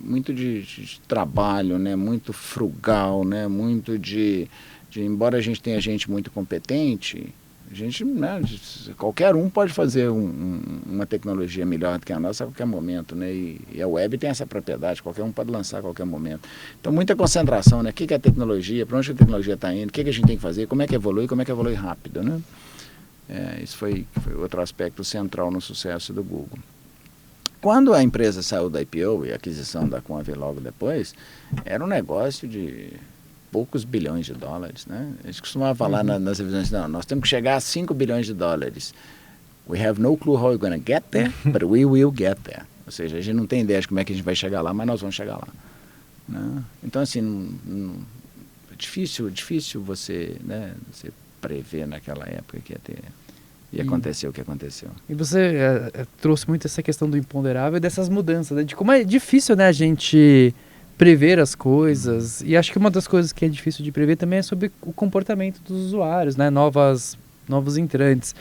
trabalho, né? Muito frugal, né? Muito embora a gente tenha gente muito competente, a gente, né? Qualquer um pode fazer uma tecnologia melhor do que a nossa a qualquer momento, né? E a web tem essa propriedade, qualquer um pode lançar a qualquer momento. Então, muita concentração, né? O que é a tecnologia, para onde a tecnologia está indo, o que a gente tem que fazer, como é que evolui rápido, né? Isso foi outro aspecto central no sucesso do Google. Quando a empresa saiu da IPO e a aquisição da Quan veio logo depois, era um negócio de poucos bilhões de dólares, né? A gente costumava falar nas revisões, não, nós temos que chegar a 5 bilhões de dólares. We have no clue how we're going to get there, but we will get there. Ou seja, a gente não tem ideia de como é que a gente vai chegar lá, mas nós vamos chegar lá. Né? Então, assim, é difícil você, né, você prever naquela época que ia acontecer o que aconteceu. E você trouxe muito essa questão do imponderável e dessas mudanças, né? De como é difícil, né, a gente prever as coisas. E acho que uma das coisas que é difícil de prever também é sobre o comportamento dos usuários, né? Novos entrantes.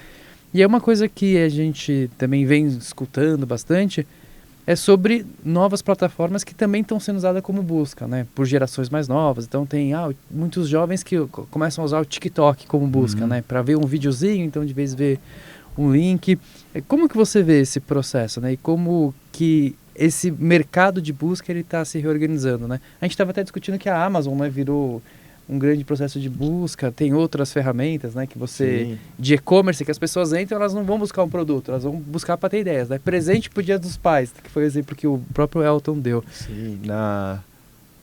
E é uma coisa que a gente também vem escutando bastante, é sobre novas plataformas que também estão sendo usadas como busca, né? Por gerações mais novas. Então tem muitos jovens que começam a usar o TikTok como busca, né? Para ver um videozinho, então de vez ver um link. Como que você vê esse processo, né? E como que esse mercado de busca ele está se reorganizando, né? A gente estava até discutindo que a Amazon, né, virou um grande processo de busca, tem outras ferramentas, né, que você Sim. de e-commerce que as pessoas entram, elas não vão buscar um produto, elas vão buscar para ter ideias, né? Presente pro Dia dos Pais, que foi o exemplo que o próprio Elton deu. Sim,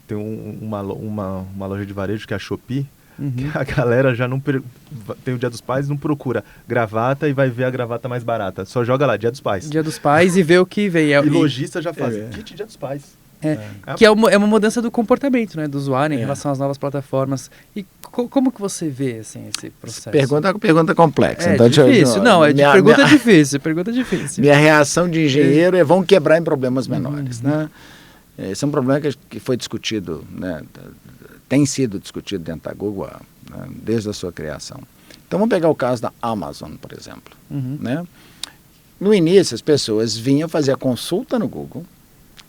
tem uma loja de varejo que é a Shopee, que Uhum. a galera já não tem o Dia dos Pais, não procura gravata e vai ver a gravata mais barata. Só joga lá, Dia dos Pais. Dia dos Pais e vê o que vem. E lojista já faz kit Dia dos Pais. Que é uma mudança do comportamento, né, do usuário em relação às novas plataformas. E como que você vê assim, esse processo? Pergunta complexa. É Então, difícil, pergunta difícil. Minha reação de engenheiro é vão quebrar em problemas menores. Né? Esse é um problema que foi discutido, né, tem sido discutido dentro da Google desde a sua criação. Então vamos pegar o caso da Amazon, por exemplo. Né? No início as pessoas vinham fazer a consulta no Google,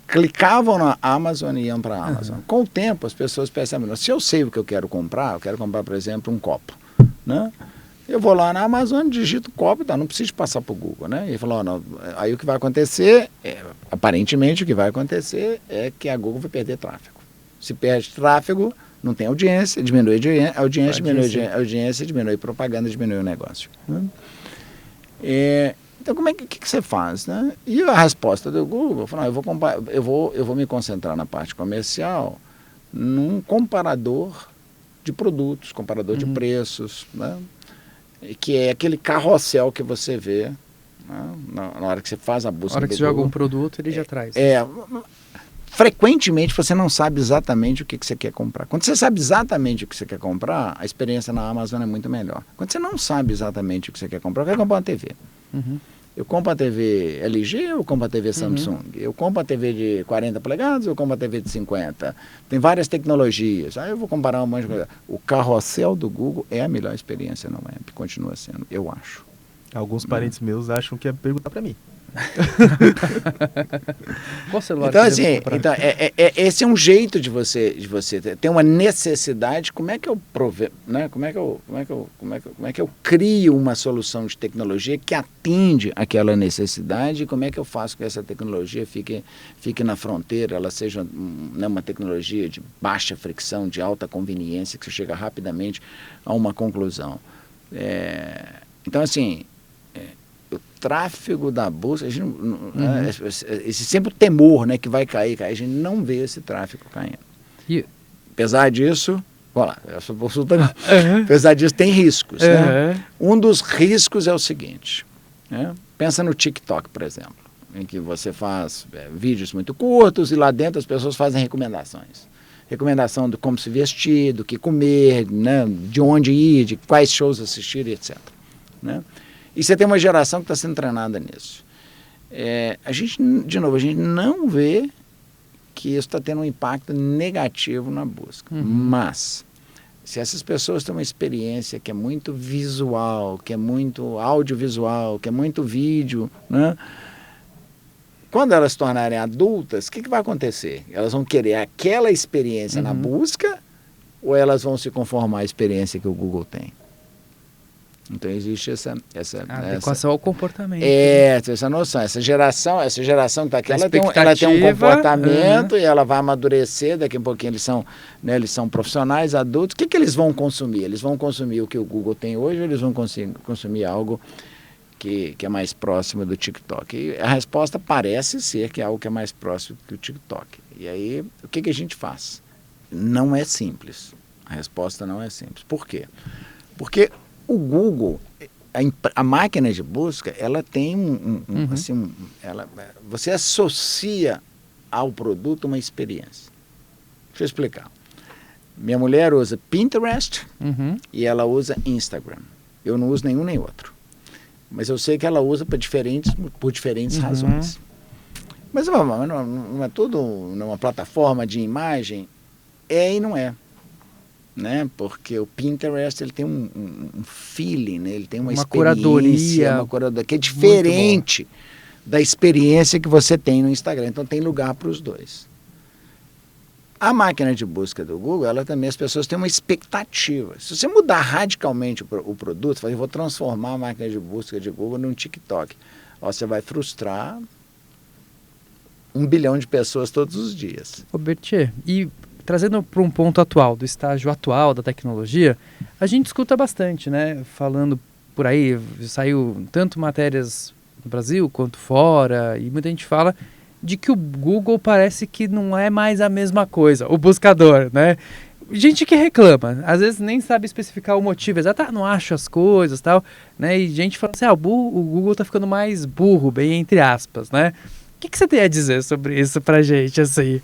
clicavam na Amazon e iam para a Amazon. Com o tempo, as pessoas percebem, se eu sei o que eu quero comprar, por exemplo, um copo. Né? Eu vou lá na Amazon, digito copo, não preciso passar para o Google. Né? E falou, aí o que vai acontecer, aparentemente o que vai acontecer é que a Google vai perder tráfego. Se perde tráfego, não tem audiência, diminui a audiência, diminui propaganda, diminui o negócio. Né? Então, como é que você faz, né? E a resposta do Google, falou, eu vou me concentrar na parte comercial num comparador de produtos, comparador de preços, né? Que é aquele carrossel que você vê, né? Na hora que você faz a busca. Na hora que você joga um produto, ele já traz. Frequentemente você não sabe exatamente o que você quer comprar. Quando você sabe exatamente o que você quer comprar, a experiência na Amazon é muito melhor. Quando você não sabe exatamente o que você quer comprar, eu quero comprar uma TV. Eu compro a TV LG, eu compro a TV Samsung. Eu compro a TV de 40 polegadas, eu compro a TV de 50. Tem várias tecnologias. Aí eu vou comparar um monte de coisa. O carrossel do Google é a melhor experiência no web. Continua sendo, eu acho. Alguns parentes meus acham que é perguntar para mim. Qual celular então, assim, esse é um jeito de você ter uma necessidade. Como é que eu né? Como é que eu crio uma solução de tecnologia que atende aquela necessidade? E como é que eu faço que essa tecnologia fique na fronteira, ela seja uma tecnologia de baixa fricção, de alta conveniência, que você chega rapidamente a uma conclusão. Então, assim, o tráfego da busca, esse sempre o temor, né, que vai cair, a gente não vê esse tráfego caindo. Apesar disso, apesar disso tem riscos. Né? Um dos riscos é o seguinte, né? Pensa no TikTok, por exemplo, em que você faz vídeos muito curtos e lá dentro as pessoas fazem recomendações. Recomendação de como se vestir, do que comer, né, de onde ir, de quais shows assistir, etc. Né? E você tem uma geração que está sendo treinada nisso. A gente não vê que isso está tendo um impacto negativo na busca. Mas, se essas pessoas têm uma experiência que é muito visual, que é muito audiovisual, que é muito vídeo, né? Quando elas se tornarem adultas, o que vai acontecer? Elas vão querer aquela experiência na busca ou elas vão se conformar à experiência que o Google tem? Então existe essa adequação ao comportamento. Essa noção, essa geração que está aqui, ela tem um comportamento e ela vai amadurecer, daqui a pouquinho eles são profissionais, adultos. O que eles vão consumir? Eles vão consumir o que o Google tem hoje ou eles vão consumir algo que é mais próximo do TikTok? E a resposta parece ser que é algo que é mais próximo que o TikTok. E aí, o que a gente faz? Não é simples. A resposta não é simples. Por quê? Porque o Google, a máquina de busca, ela tem você associa ao produto uma experiência. Deixa eu explicar. Minha mulher usa Pinterest e ela usa Instagram. Eu não uso nenhum nem outro. Mas eu sei que ela usa por diferentes razões. Mas não é tudo numa plataforma de imagem? É e não é. Né? Porque o Pinterest ele tem um feeling, né? Ele tem uma experiência, uma curadoria que é diferente da experiência que você tem no Instagram. Então tem lugar para os dois. A máquina de busca do Google, ela também, as pessoas têm uma expectativa. Se você mudar radicalmente o produto, você fala, eu vou transformar a máquina de busca de Google num TikTok. Você vai frustrar 1 bilhão de pessoas todos os dias. Ô Berthier, e trazendo para um ponto atual, do estágio atual da tecnologia, a gente escuta bastante, né? Falando por aí, saiu tanto matérias no Brasil quanto fora, e muita gente fala de que o Google parece que não é mais a mesma coisa, o buscador, né? Gente que reclama, às vezes nem sabe especificar o motivo exato, não acho as coisas e tal, né? E gente fala assim, o Google tá ficando mais burro, bem entre aspas, né? O que você tem a dizer sobre isso pra gente, assim?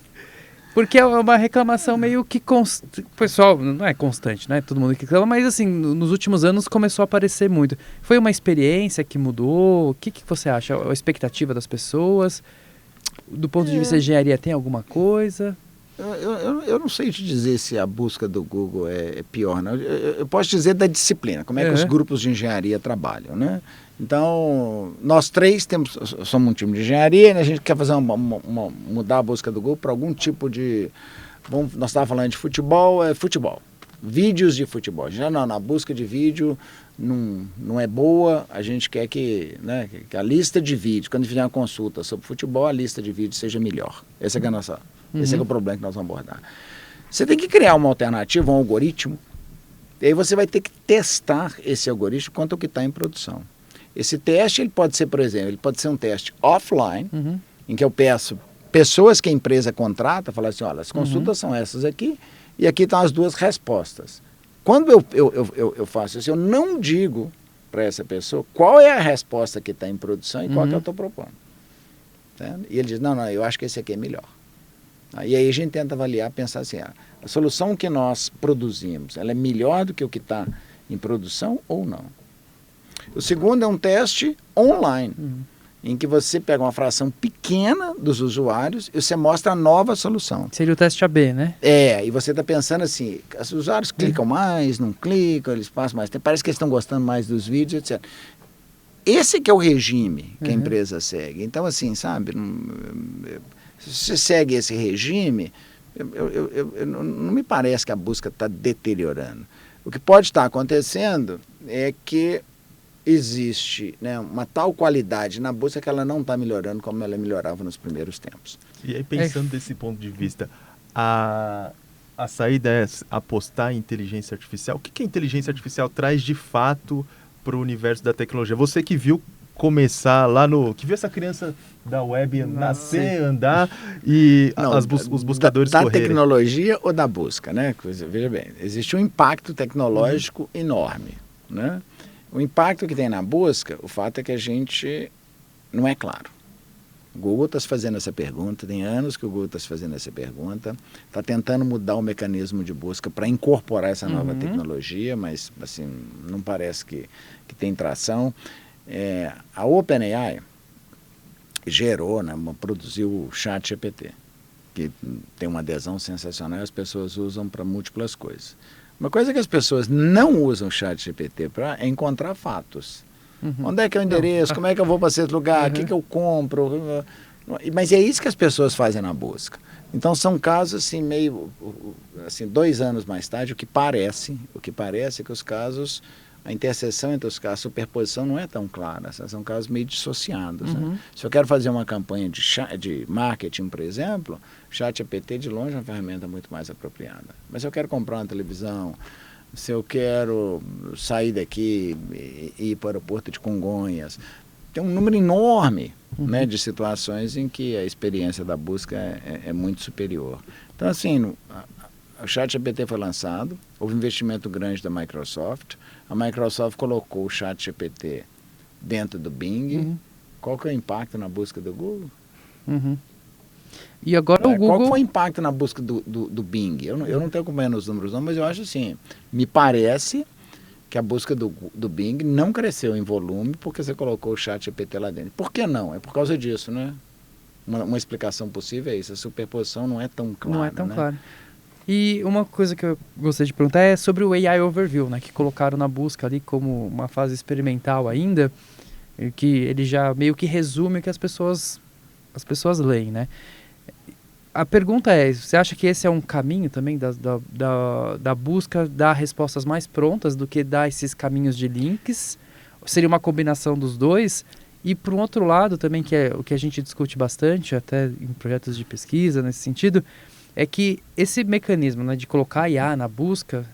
Porque é uma reclamação meio que pessoal, não é constante, né? Todo mundo que reclama, mas assim, nos últimos anos começou a aparecer muito. Foi uma experiência que mudou? O que você acha? A expectativa das pessoas? Do ponto de vista de engenharia, tem alguma coisa? Eu não sei te dizer se a busca do Google é pior, não. Eu posso dizer da disciplina, como é que os grupos de engenharia trabalham, né? Então, nós três somos um time de engenharia, né? A gente quer fazer mudar a busca do Google para algum tipo de... nós estávamos falando de futebol, futebol. Vídeos de futebol. Já na busca de vídeo não é boa, a gente quer que a lista de vídeos, quando fizer uma consulta sobre futebol, a lista de vídeos seja melhor. Esse é o problema que nós vamos abordar. Você tem que criar uma alternativa, um algoritmo, e aí você vai ter que testar esse algoritmo quanto ao que está em produção. Esse teste, ele pode ser, por exemplo, ele pode ser um teste offline, em que eu peço pessoas que a empresa contrata, falar assim, olha, as consultas são essas aqui, e aqui estão as 2 respostas. Quando eu faço isso, eu não digo para essa pessoa qual é a resposta que está em produção e qual que eu estou propondo. Tá? E ele diz, não, eu acho que esse aqui é melhor. E aí a gente tenta avaliar, pensar assim, a solução que nós produzimos, ela é melhor do que o que está em produção ou não? O segundo é um teste online, em que você pega uma fração pequena dos usuários e você mostra a nova solução. Seria o teste AB, né? E você está pensando assim, os usuários clicam mais, não clicam, eles passam mais tempo, parece que eles estão gostando mais dos vídeos, etc. Esse que é o regime que a empresa segue. Então, assim, sabe, se você segue esse regime, não me parece que a busca está deteriorando. O que pode estar acontecendo é que existe, né, uma tal qualidade na busca que ela não está melhorando como ela melhorava nos primeiros tempos. E aí, pensando desse ponto de vista, a saída é apostar em inteligência artificial. O que a inteligência artificial traz de fato para o universo da tecnologia? Você que viu começar lá que viu essa criança da web nascer, andar e os buscadores correrem. Da tecnologia ou da busca, né? Veja bem, existe um impacto tecnológico enorme, né? O impacto que tem na busca, o fato é que a gente não é claro. O Google está se fazendo essa pergunta, tem anos que o Google está se fazendo essa pergunta, está tentando mudar o mecanismo de busca para incorporar essa nova tecnologia, mas assim, não parece que tem tração. A OpenAI gerou, né, produziu o ChatGPT, que tem uma adesão sensacional e as pessoas usam para múltiplas coisas. Uma coisa que as pessoas não usam o ChatGPT para é encontrar fatos. Onde é que é o endereço? Como é que eu vou para esse lugar? O que eu compro? Mas é isso que as pessoas fazem na busca. Então são casos assim, meio assim, 2 anos mais tarde, o que parece é que os casos, a interseção entre os casos, a superposição não é tão clara. São casos meio dissociados. Né? Se eu quero fazer uma campanha de marketing, por exemplo, o ChatGPT de longe é uma ferramenta muito mais apropriada. Mas se eu quero comprar uma televisão, se eu quero sair daqui e ir para o aeroporto de Congonhas, tem um número enorme, né, de situações em que a experiência da busca é muito superior. Então, assim, o ChatGPT foi lançado, houve um investimento grande da Microsoft, a Microsoft colocou o ChatGPT dentro do Bing. Qual que é o impacto na busca do Google? E agora o Google... Qual foi o impacto na busca do Bing? Eu não estou acompanhando os números não, mas eu acho assim, me parece que a busca do Bing não cresceu em volume porque você colocou o ChatGPT lá dentro. Por que não? É por causa disso, né? Uma explicação possível é isso, a superposição não é tão clara. Não é tão né? clara. E uma coisa que eu gostaria de perguntar é sobre o AI Overview, né, que colocaram na busca ali como uma fase experimental ainda, que ele já meio que resume o que as pessoas leem, né? A pergunta é, você acha que esse é um caminho também da busca dar respostas mais prontas do que dar esses caminhos de links? Seria uma combinação dos dois? E por um outro lado também, que é o que a gente discute bastante, até em projetos de pesquisa nesse sentido, é que esse mecanismo, né, de colocar IA na busca,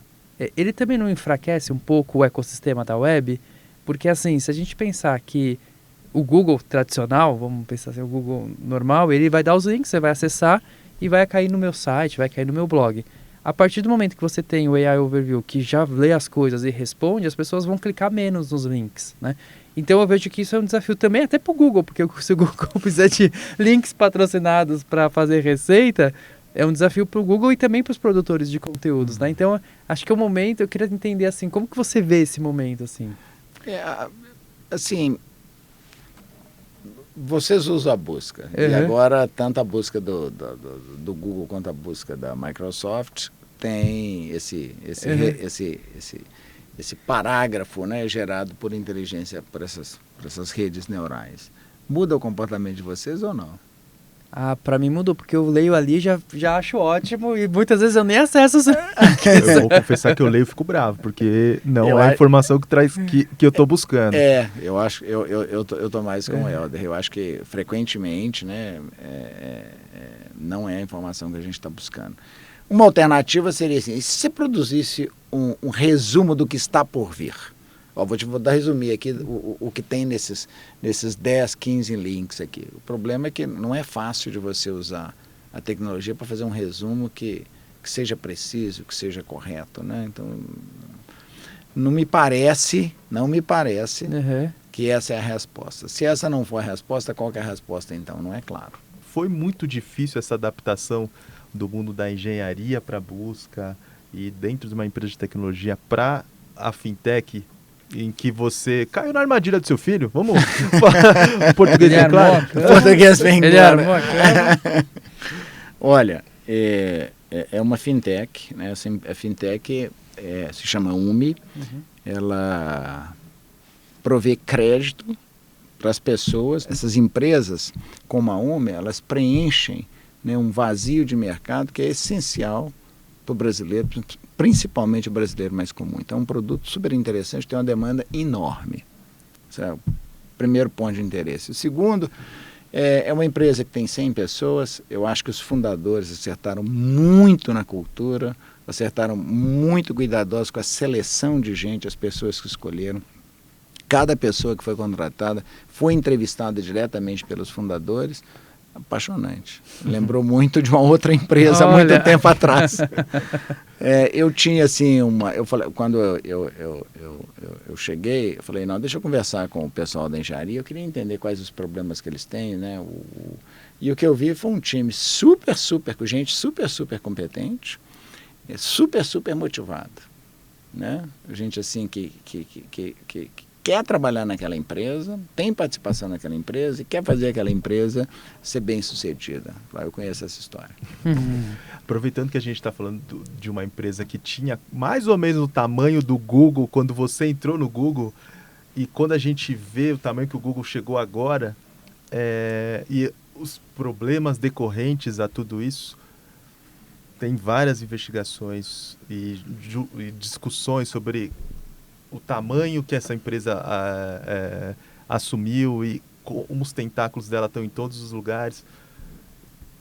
ele também não enfraquece um pouco o ecossistema da web? Porque assim, se a gente pensar que o Google tradicional, vamos pensar assim, o Google normal, ele vai dar os links, você vai acessar e vai cair no meu site, vai cair no meu blog. A partir do momento que você tem o AI Overview, que já lê as coisas e responde, as pessoas vão clicar menos nos links, né? Então eu vejo que isso é um desafio também até para o Google, porque se o Google precisar de links patrocinados para fazer receita, é um desafio para o Google e também para os produtores de conteúdos, né? Então, acho que é o momento, eu queria entender assim, como que você vê esse momento, assim? Assim, vocês usam a busca, e agora tanto a busca do Google quanto a busca da Microsoft tem esse parágrafo, né, gerado por inteligência, por essas redes neurais. Muda o comportamento de vocês ou não? Pra mim mudou, porque eu leio ali já acho ótimo e muitas vezes eu nem acesso. Eu vou confessar que eu leio e fico bravo, porque não é a informação que traz que eu estou buscando. Eu acho, eu tô mais com o Helder. Eu acho que frequentemente, né, não é a informação que a gente está buscando. Uma alternativa seria assim, se você produzisse um resumo do que está por vir. Vou dar resumir aqui o que tem nesses 10, 15 links aqui. O problema é que não é fácil de você usar a tecnologia para fazer um resumo que seja preciso, que seja correto, né? Então, não me parece que essa é a resposta. Se essa não for a resposta, qual que é a resposta então? Não é claro. Foi muito difícil essa adaptação do mundo da engenharia para a busca e dentro de uma empresa de tecnologia para a fintech, em que você caiu na armadilha do seu filho. Vamos falar português bem claro? Português bem claro. Olha, é uma fintech, né? A fintech se chama UMI. Ela provê crédito para as pessoas. Essas empresas, como a UMI, elas preenchem, né, um vazio de mercado que é essencial para o brasileiro, principalmente o brasileiro mais comum. Então é um produto super interessante, tem uma demanda enorme. Esse é o primeiro ponto de interesse. O segundo, é uma empresa que tem 100 pessoas. Eu acho que os fundadores acertaram muito na cultura, acertaram muito cuidadosos com a seleção de gente, as pessoas que escolheram. Cada pessoa que foi contratada foi entrevistada diretamente pelos fundadores. Apaixonante. Lembrou muito de uma outra empresa há muito tempo atrás. Eu tinha assim eu falei, quando eu cheguei, eu falei, não, deixa eu conversar com o pessoal da engenharia, eu queria entender quais os problemas que eles têm, né? E o que eu vi foi um time com gente super competente, super motivado, né? Gente assim que quer trabalhar naquela empresa, tem participação naquela empresa e quer fazer aquela empresa ser bem sucedida. Eu conheço essa história. Aproveitando que a gente está falando de uma empresa que tinha mais ou menos o tamanho do Google quando você entrou no Google, e quando a gente vê o tamanho que o Google chegou agora, e os problemas decorrentes a tudo isso, tem várias investigações e discussões sobre o tamanho que essa empresa assumiu e como os tentáculos dela estão em todos os lugares.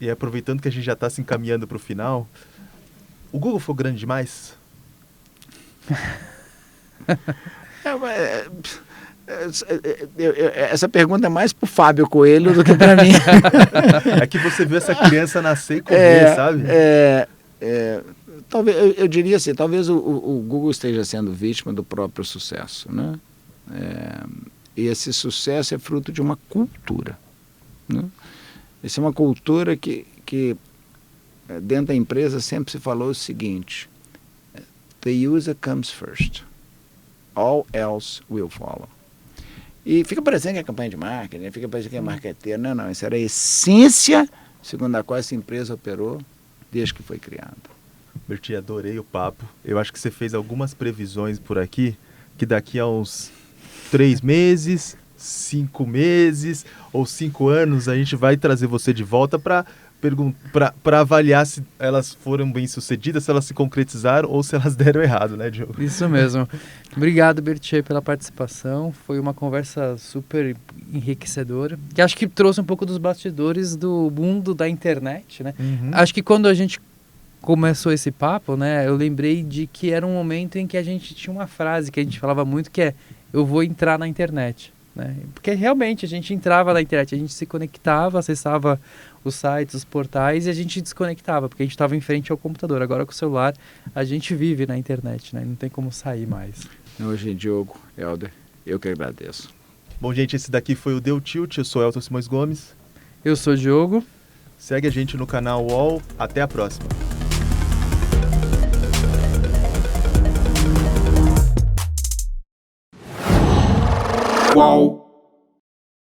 E aproveitando que a gente já está se encaminhando para o final, o Google foi grande demais? Essa pergunta é mais para o Fábio Coelho do que para mim. É que você viu essa criança nascer e correr, sabe? talvez, eu diria assim, talvez o Google esteja sendo vítima do próprio sucesso, né? E esse sucesso é fruto de uma cultura, né? Essa é uma cultura que dentro da empresa sempre se falou o seguinte: the user comes first, all else will follow. E fica parecendo que é campanha de marketing, fica parecendo que é marqueteiro. Não, isso era a essência segundo a qual essa empresa operou desde que foi criada. Berti, adorei o papo. Eu acho que você fez algumas previsões por aqui, que daqui a uns 3 meses, 5 meses ou 5 anos a gente vai trazer você de volta para avaliar se elas foram bem sucedidas, se elas se concretizaram ou se elas deram errado, né, Diogo? Isso mesmo. Obrigado, Berti, pela participação. Foi uma conversa super enriquecedora, que acho que trouxe um pouco dos bastidores do mundo da internet, né? Acho que quando a gente começou esse papo, né, eu lembrei de que era um momento em que a gente tinha uma frase que a gente falava muito, que é: eu vou entrar na internet, né? Porque realmente a gente entrava na internet, a gente se conectava, acessava os sites, os portais, e a gente desconectava, porque a gente estava em frente ao computador. Agora com o celular a gente vive na internet, né? Não tem como sair mais. Hoje, Diogo, Helder, eu que agradeço. Bom, gente, esse daqui foi o Deu Tilt. Eu sou Elton Simões Gomes. Eu sou o Diogo. Segue a gente no canal UOL. Até a próxima. UOL.